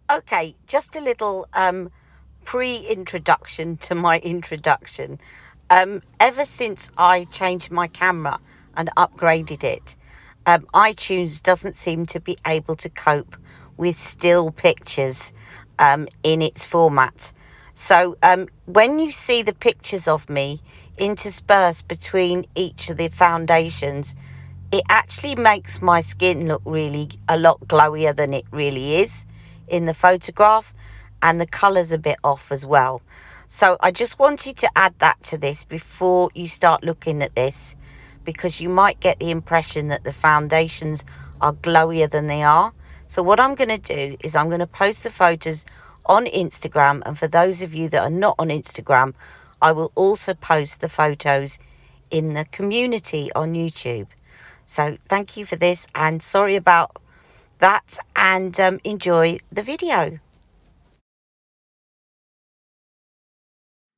Okay, just a little pre-introduction to my introduction. Ever since I changed my camera and upgraded it, iTunes doesn't seem to be able to cope with still pictures in its format. So when you see the pictures of me interspersed between each of the foundations, it actually makes my skin look really a lot glowier than it really is in the photograph, and the colour's a bit off as well. So I just wanted to add that to this before you start looking at this, because you might get the impression that the foundations are glowier than they are. So what I'm going to do is I'm going to post the photos on Instagram, and for those of you that are not on Instagram, I will also post the photos in the community on YouTube. So thank you for this, and sorry about that, and enjoy the video.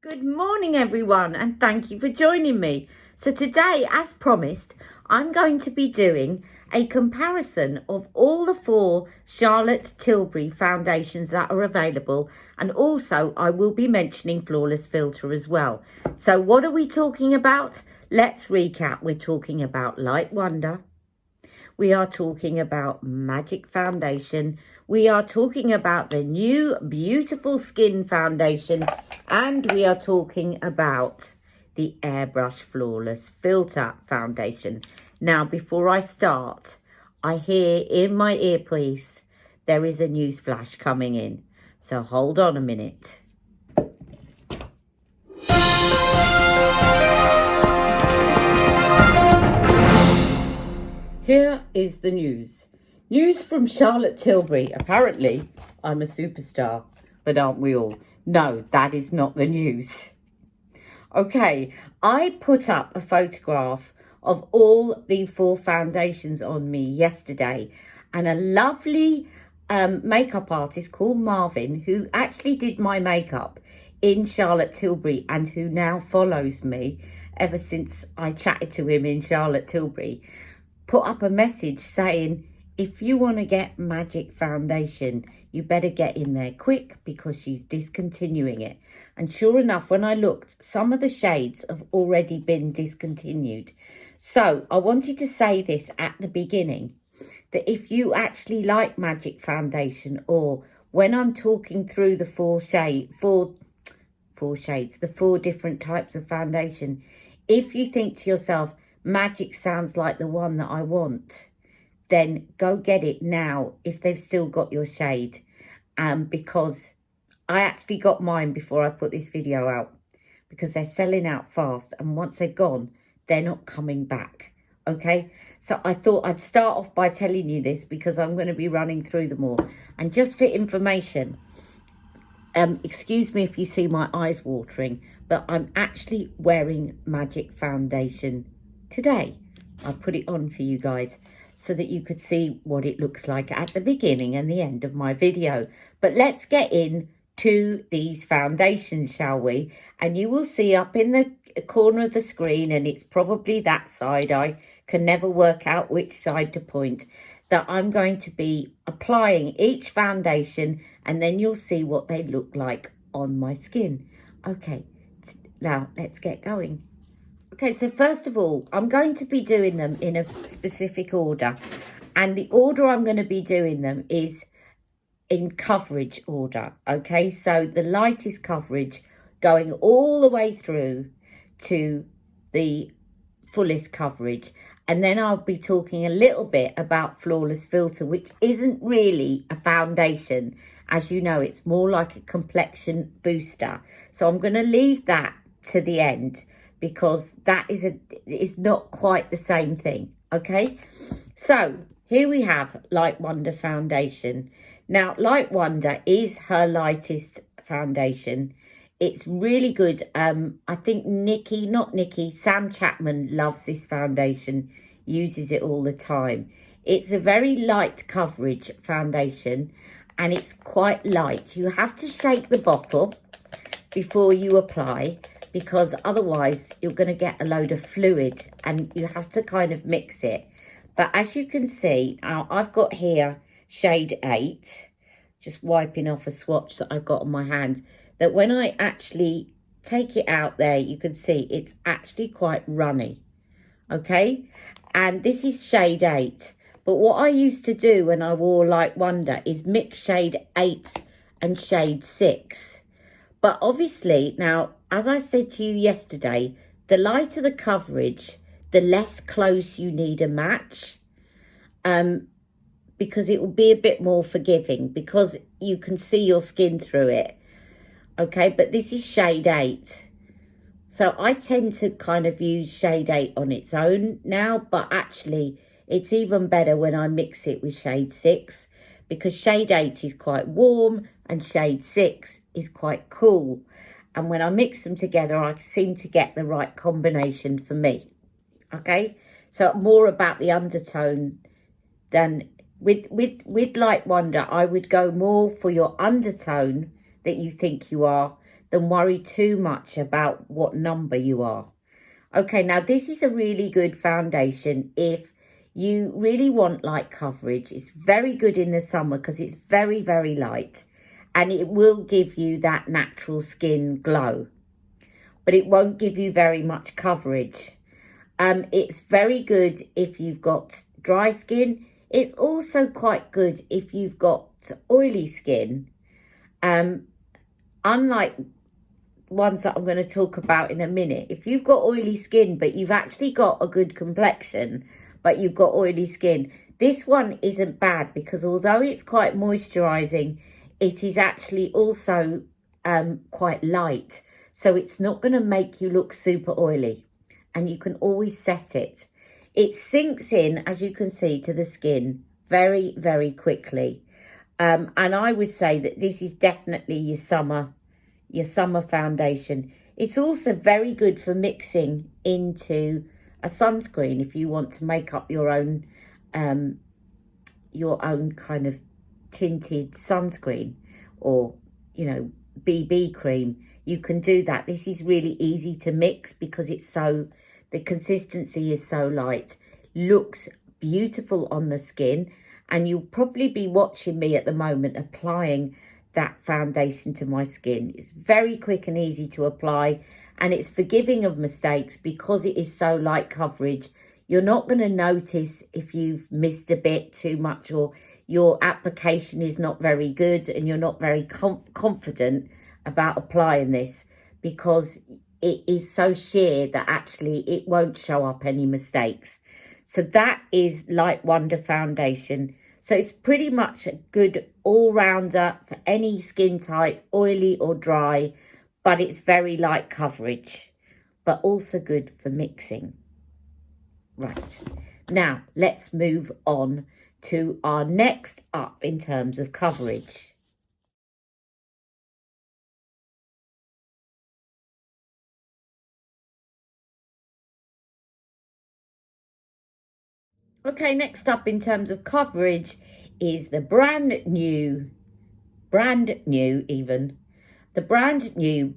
Good morning everyone, and thank you for joining me. So today, as promised, I'm going to be doing a comparison of all the 4 Charlotte Tilbury foundations that are available, and also I will be mentioning Flawless Filter as well. So what are we talking about? Let's recap. We're talking about Light Wonder. We are talking about Magic Foundation. We are talking about the new Beautiful Skin Foundation. And we are talking about the Airbrush Flawless Filter Foundation. Now, before I start, I hear in my earpiece, there is a news flash coming in. So hold on a minute. Here is the news. News from Charlotte Tilbury. Apparently, I'm a superstar, but aren't we all? No, that is not the news. Okay, I put up a photograph of all the 4 foundations on me yesterday, and a lovely makeup artist called Marvin, who actually did my makeup in Charlotte Tilbury and who now follows me ever since I chatted to him in Charlotte Tilbury, put up a message saying, if you want to get Magic Foundation, you better get in there quick because she's discontinuing it. And sure enough, when I looked, some of the shades have already been discontinued. So I wanted to say this at the beginning, that if you actually like Magic Foundation, or when I'm talking through the 4 different types of foundation, if you think to yourself, Magic sounds like the one that I want, then go get it now if they've still got your shade. Because I actually got mine before I put this video out, because they're selling out fast, and once they're gone, they're not coming back. Okay, so I thought I'd start off by telling you this because I'm going to be running through them all. And just for information, excuse me if you see my eyes watering, but I'm actually wearing Magic Foundation today. I put it on for you guys so that you could see what it looks like at the beginning and the end of my video. But let's get in to these foundations, shall we? And you will see up in the corner of the screen, and it's probably that side, I can never work out which side to point, that I'm going to be applying each foundation, and then you'll see what they look like on my skin. Okay, now let's get going. Okay, so first of all, I'm going to be doing them in a specific order. And the order I'm going to be doing them is in coverage order. Okay, so the lightest coverage going all the way through to the fullest coverage. And then I'll be talking a little bit about Flawless Filter, which isn't really a foundation. As you know, it's more like a complexion booster. So I'm going to leave that to the end, because that is not quite the same thing. Okay, so here we have Light Wonder foundation. Now, Light Wonder is her lightest foundation. It's really good. I think Sam Chapman loves this foundation, uses it all the time. It's a very light coverage foundation, and it's quite light. You have to shake the bottle before you apply, because otherwise you're going to get a load of fluid, and you have to kind of mix it. But as you can see, I've got here shade 8, just wiping off a swatch that I've got on my hand, that when I actually take it out there, you can see it's actually quite runny, okay? And this is shade 8. But what I used to do when I wore Light Wonder is mix shade 8 and shade 6. But obviously, now, as I said to you yesterday, the lighter the coverage, the less close you need a match. Because it will be a bit more forgiving, because you can see your skin through it. Okay, but this is shade 8. So I tend to kind of use shade 8 on its own now, but actually it's even better when I mix it with shade 6, because shade 8 is quite warm and shade 6 is quite cool. And when I mix them together, I seem to get the right combination for me. Okay, so more about the undertone than with Light Wonder. I would go more for your undertone that you think you are, than worry too much about what number you are. Okay, now this is a really good foundation if you really want light coverage. It's very good in the summer because it's very, very light, and it will give you that natural skin glow, but it won't give you very much coverage. It's very good if you've got dry skin. It's also quite good if you've got oily skin. Unlike ones that I'm going to talk about in a minute. If you've got oily skin, but you've actually got a good complexion, but you've got oily skin, this one isn't bad, because although it's quite moisturising, it is actually also quite light. So it's not going to make you look super oily, and you can always set it. It sinks in, as you can see, to the skin very, very quickly. And I would say that this is definitely your summer foundation. It's also very good for mixing into a sunscreen if you want to make up your own kind of tinted sunscreen, or, you know, BB cream. You can do that. This is really easy to mix because the consistency is so light. Looks beautiful on the skin, and you'll probably be watching me at the moment applying that foundation to my skin. It's very quick and easy to apply, and it's forgiving of mistakes because it is so light coverage. You're not going to notice if you've missed a bit too much, or your application is not very good and you're not very confident about applying this, because it is so sheer that actually it won't show up any mistakes. So that is Light Wonder foundation. So it's pretty much a good all-rounder for any skin type, oily or dry, but it's very light coverage, but also good for mixing. Right, now let's move on to our next up in terms of coverage. Okay, next up in terms of coverage is the brand new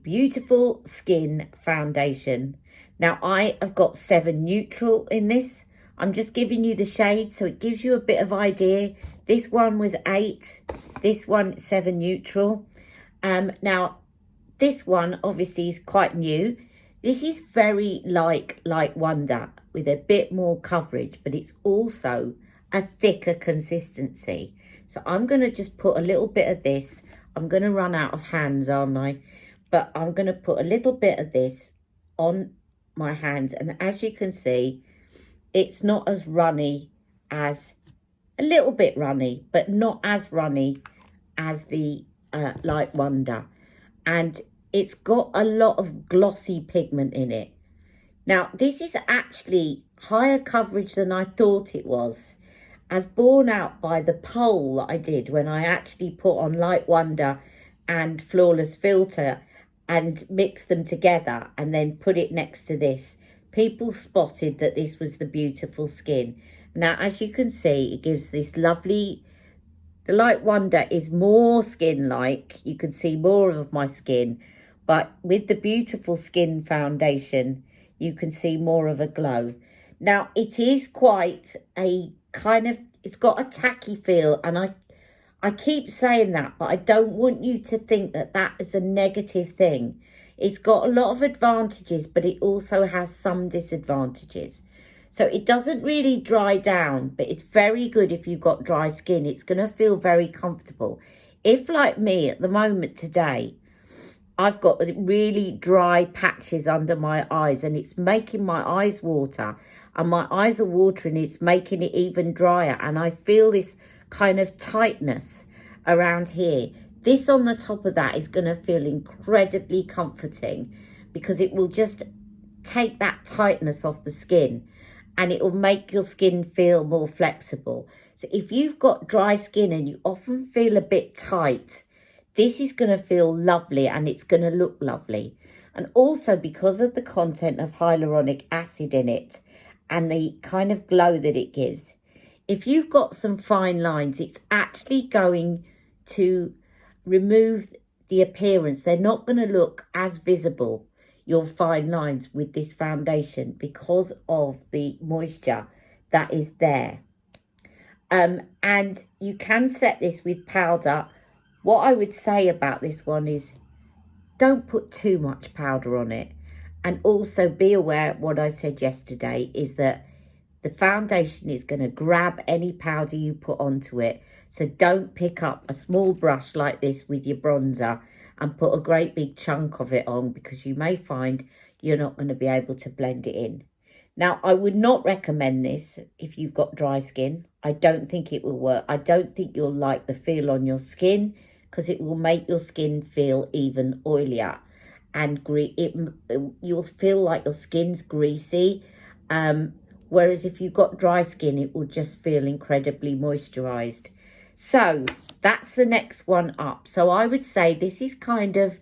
Beautiful Skin Foundation. Now, I have got 7 neutral in this. I'm just giving you the shade so it gives you a bit of idea. This one was 8, this one 7 neutral. Now, this one obviously is quite new. This is very like Light Wonder, with a bit more coverage, but it's also a thicker consistency. So I'm going to just put a little bit of this. I'm going to run out of hands, aren't I? But I'm going to put a little bit of this on my hand. And as you can see, it's not as runny as, a little bit runny, but not as runny as the Light Wonder. And it's got a lot of glossy pigment in it. Now, this is actually higher coverage than I thought it was, as borne out by the poll that I did when I actually put on Light Wonder and Flawless Filter and mixed them together and then put it next to this. People spotted that this was the Beautiful Skin. Now, as you can see, it gives this lovely, the Light Wonder is more skin-like. You can see more of my skin, but with the Beautiful Skin foundation, you can see more of a glow. Now, it is quite a kind of, it's got a tacky feel, and I keep saying that, but I don't want you to think that that is a negative thing. It's got a lot of advantages, but it also has some disadvantages. So it doesn't really dry down, but it's very good if you've got dry skin. It's going to feel very comfortable. If, like me at the moment today, I've got really dry patches under my eyes and it's making my eyes water, and my eyes are watering, it's making it even drier, and I feel this kind of tightness around here. This on the top of that is going to feel incredibly comforting, because it will just take that tightness off the skin and it will make your skin feel more flexible. So if you've got dry skin and you often feel a bit tight, this is going to feel lovely and it's going to look lovely. And also, because of the content of hyaluronic acid in it and the kind of glow that it gives, if you've got some fine lines, it's actually going to remove the appearance. They're not going to look as visible, your fine lines, with this foundation, because of the moisture that is there. And you can set this with powder. What I would say about this one is don't put too much powder on it. And also be aware, what I said yesterday is that the foundation is going to grab any powder you put onto it. So don't pick up a small brush like this with your bronzer and put a great big chunk of it on, because you may find you're not going to be able to blend it in. Now, I would not recommend this if you've got dry skin. I don't think it will work. I don't think you'll like the feel on your skin, because it will make your skin feel even oilier, and you'll feel like your skin's greasy. Whereas if you've got dry skin, it will just feel incredibly moisturized. So that's the next one up. So I would say this is kind of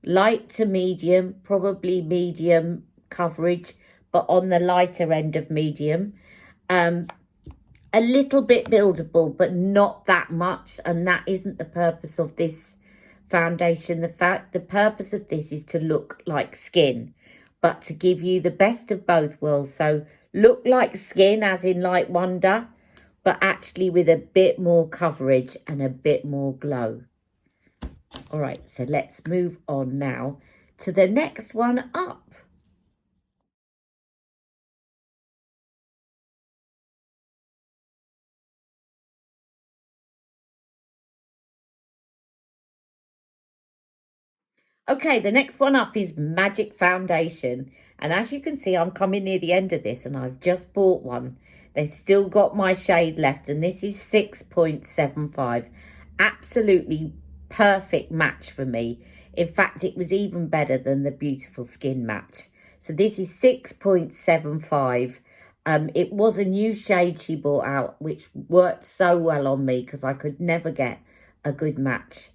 light to medium, probably medium coverage, but on the lighter end of medium. A little bit buildable, but not that much. And that isn't the purpose of this foundation. The purpose of this is to look like skin, but to give you the best of both worlds. So look like skin, as in Light Wonder, but actually with a bit more coverage and a bit more glow. All right, so let's move on now to the next one up. Okay, the next one up is Magic Foundation. And as you can see, I'm coming near the end of this and I've just bought one. They've still got my shade left, and this is 6.75. Absolutely perfect match for me. In fact, it was even better than the Beautiful Skin match. So this is 6.75. It was a new shade she brought out, which worked so well on me because I could never get a good match.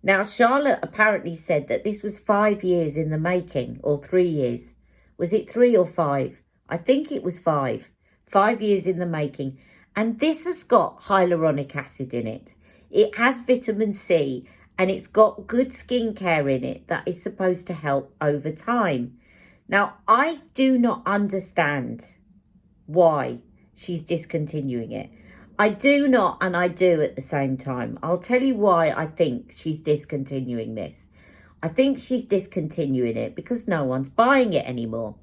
Now, Charlotte apparently said that this was 5 years in the making, or 3 years. Was it 3 or 5? I think it was 5. 5 years in the making. And this has got hyaluronic acid in it. It has vitamin C, and it's got good skincare in it that is supposed to help over time. Now, I do not understand why she's discontinuing it. I do not, and I do at the same time. I'll tell you why I think she's discontinuing this. I think she's discontinuing it because no one's buying it anymore.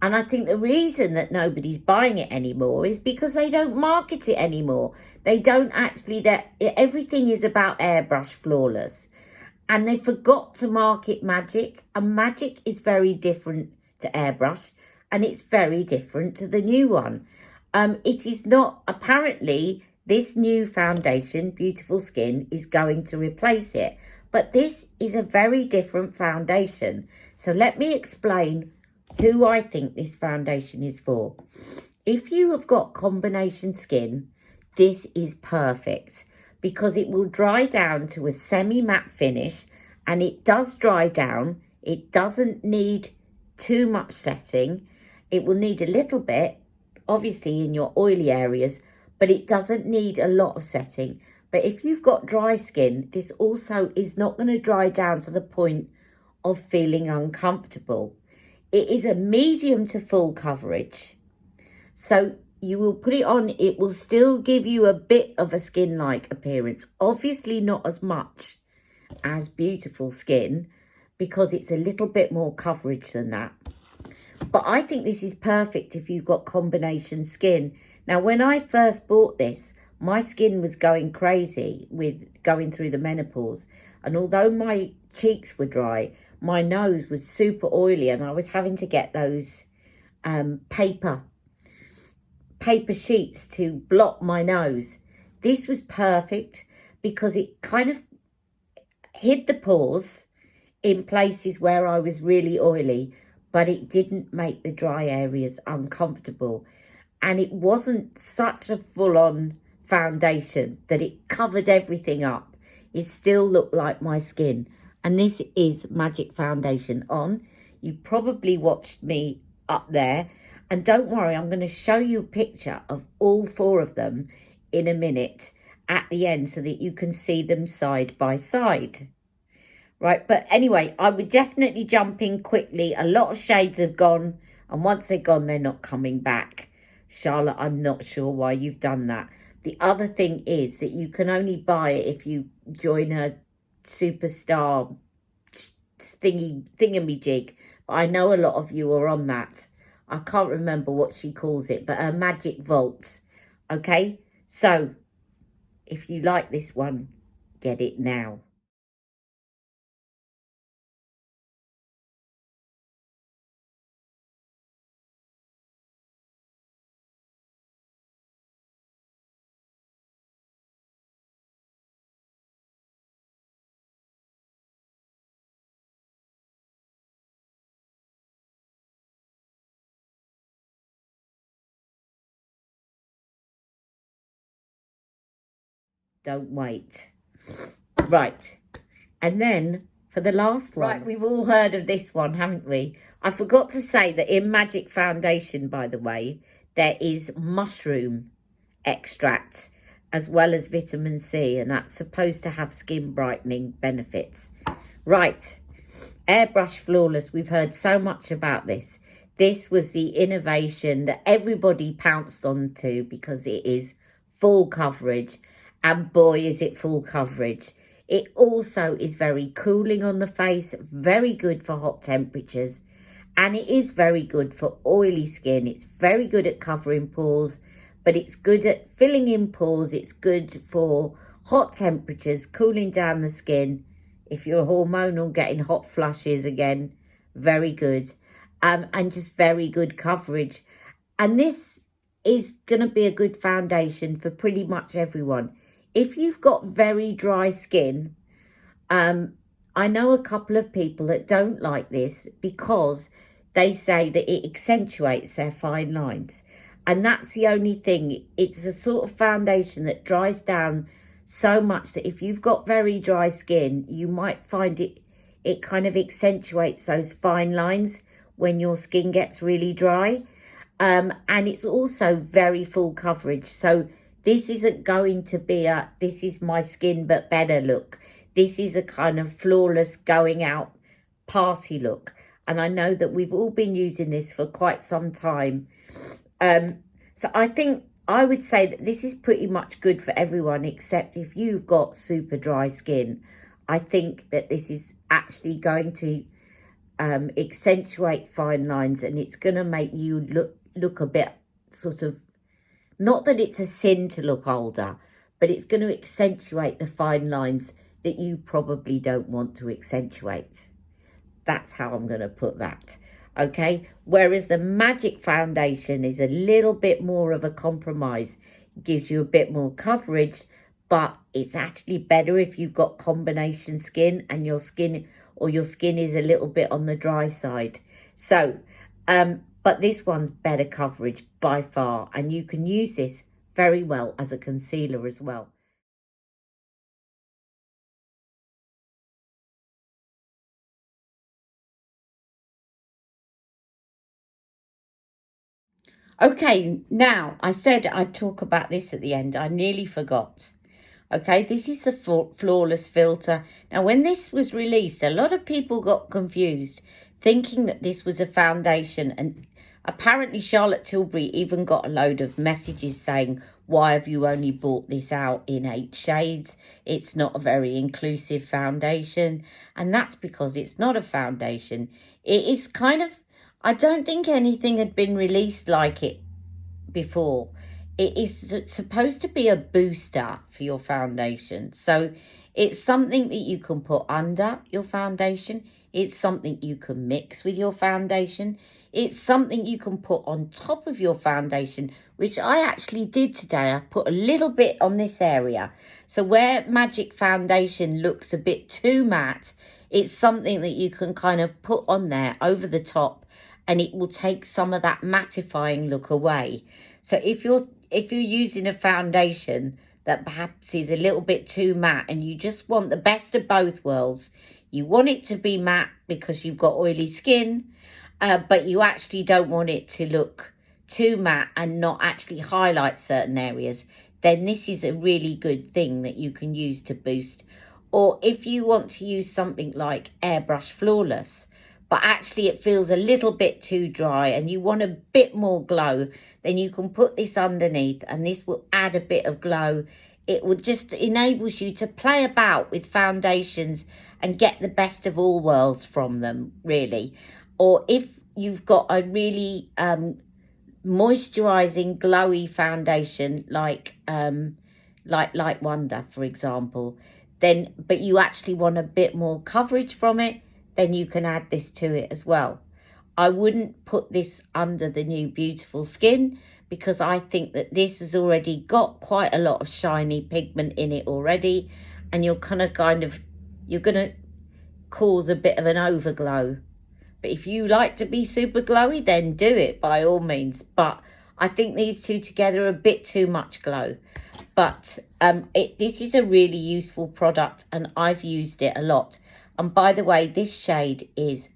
And I think the reason that nobody's buying it anymore is because they don't market it anymore. They don't actually, everything is about Airbrush Flawless. And they forgot to market Magic. And Magic is very different to Airbrush. And it's very different to the new one. It is not, apparently, this new foundation, Beautiful Skin, is going to replace it. But this is a very different foundation. So let me explain who I think this foundation is for. If you have got combination skin, this is perfect because it will dry down to a semi-matte finish, and it does dry down. It doesn't need too much setting. It will need a little bit, obviously, in your oily areas, but it doesn't need a lot of setting. But if you've got dry skin, this also is not going to dry down to the point of feeling uncomfortable. It is a medium to full coverage. So you will put it on, it will still give you a bit of a skin-like appearance. Obviously not as much as Beautiful Skin, because it's a little bit more coverage than that. But I think this is perfect if you've got combination skin. Now, when I first bought this, my skin was going crazy with going through the menopause. And although my cheeks were dry, my nose was super oily, and I was having to get those paper sheets to block my nose. This was perfect because it kind of hid the pores in places where I was really oily, but it didn't make the dry areas uncomfortable. And it wasn't such a full-on foundation that it covered everything up. It still looked like my skin. And this is Magic Foundation on. You probably watched me up there. And don't worry, I'm going to show you a picture of all 4 of them in a minute at the end so that you can see them side by side. Right, but anyway, I would definitely jump in quickly. A lot of shades have gone, and once they're gone, they're not coming back. Charlotte, I'm not sure why you've done that. The other thing is that you can only buy it if you join a superstar thingamajig. But I know a lot of you are on that. I can't remember what she calls it, but a magic vault. Okay, so if you like this one, get it now. Don't wait. Right. And then for the last one. Right, we've all heard of this one, haven't we? I forgot to say that in Magic Foundation, by the way, there is mushroom extract as well as vitamin C, and that's supposed to have skin brightening benefits. Right. Airbrush Flawless. We've heard so much about this. This was the innovation that everybody pounced onto because it is full coverage. And boy, is it full coverage. It also is very cooling on the face, very good for hot temperatures. And it is very good for oily skin. It's very good at covering pores, but it's good at filling in pores. It's good for hot temperatures, cooling down the skin. If you're hormonal, getting hot flushes again, very good. And just very good coverage. And this is going to be a good foundation for pretty much everyone. If you've got very dry skin, I know a couple of people that don't like this because they say that it accentuates their fine lines. And that's the only thing. It's a sort of foundation that dries down so much that if you've got very dry skin, you might find it kind of accentuates those fine lines when your skin gets really dry. And it's also very full coverage. So this isn't going to be a, this is my skin but better look. This is a kind of flawless going out party look. And I know that we've all been using this for quite some time. So I think I would say that this is pretty much good for everyone, except if you've got super dry skin. I think that this is actually going to accentuate fine lines, and it's going to make you look a bit sort of, not that it's a sin to look older, but it's going to accentuate the fine lines that you probably don't want to accentuate. That's how I'm going to put that. Okay. Whereas the Magic Foundation is a little bit more of a compromise. It gives you a bit more coverage, but it's actually better if you've got combination skin and your skin is a little bit on the dry side. So, but this one's better coverage by far, and you can use this very well as a concealer as well. Okay, now I said I'd talk about this at the end. I nearly forgot. Okay, this is the Flawless filter. Now, when this was released, a lot of people got confused, thinking that this was a foundation, and Apparently Charlotte Tilbury even got a load of messages saying, why have you only bought this out in 8 shades? It's not a very inclusive foundation. And that's because it's not a foundation. It is kind of, I don't think anything had been released like it before. It is supposed to be a booster for your foundation. So it's something that you can put under your foundation. It's something you can mix with your foundation. It's something you can put on top of your foundation, which I actually did today. I put a little bit on this area. So where Magic Foundation looks a bit too matte, it's something that you can kind of put on there over the top, and it will take some of that mattifying look away. So if you're using a foundation that perhaps is a little bit too matte and you just want the best of both worlds, you want it to be matte because you've got oily skin, but you actually don't want it to look too matte and not actually highlight certain areas, then this is a really good thing that you can use to boost. Or if you want to use something like Airbrush Flawless, but actually it feels a little bit too dry and you want a bit more glow, then you can put this underneath and this will add a bit of glow. It will just enables you to play about with foundations and get the best of all worlds from them, really. Or if you've got a really moisturizing, glowy foundation like Wonder, for example, then but you actually want a bit more coverage from it, then you can add this to it as well. I wouldn't put this under the new Beautiful Skin because I think that this has already got quite a lot of shiny pigment in it already, and you're going to cause a bit of an overglow. But if you like to be super glowy, then do it by all means. But I think these two together are a bit too much glow. But this is a really useful product and I've used it a lot. And by the way, this shade is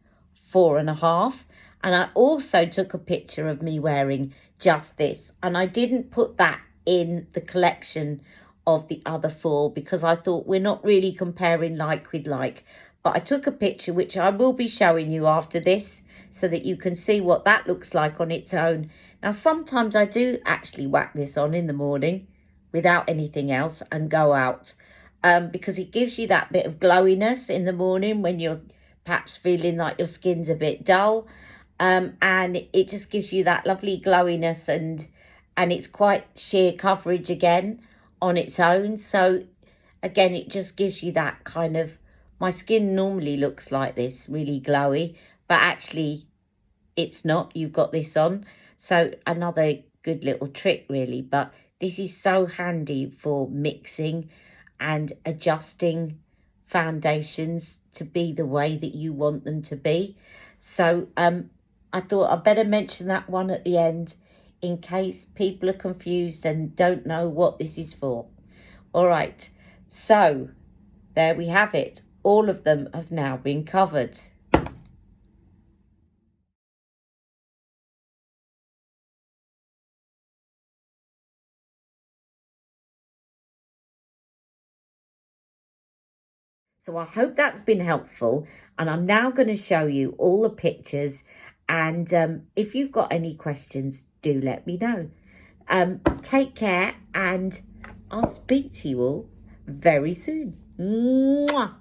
4.5. And I also took a picture of me wearing just this. And I didn't put that in the collection of the other 4 because I thought we're not really comparing like with like. But I took a picture, which I will be showing you after this, so that you can see what that looks like on its own. Now, sometimes I do actually whack this on in the morning without anything else and go out because it gives you that bit of glowiness in the morning when you're perhaps feeling like your skin's a bit dull. And it just gives you that lovely glowiness and it's quite sheer coverage again on its own. So, again, it just gives you that kind of... My skin normally looks like this, really glowy, but actually it's not. You've got this on. So another good little trick, really. But this is so handy for mixing and adjusting foundations to be the way that you want them to be. So I thought I'd better mention that one at the end in case people are confused and don't know what this is for. All right, so there we have it. All of them have now been covered. So I hope that's been helpful. And I'm now going to show you all the pictures. And if you've got any questions, do let me know. Take care and I'll speak to you all very soon. Mwah!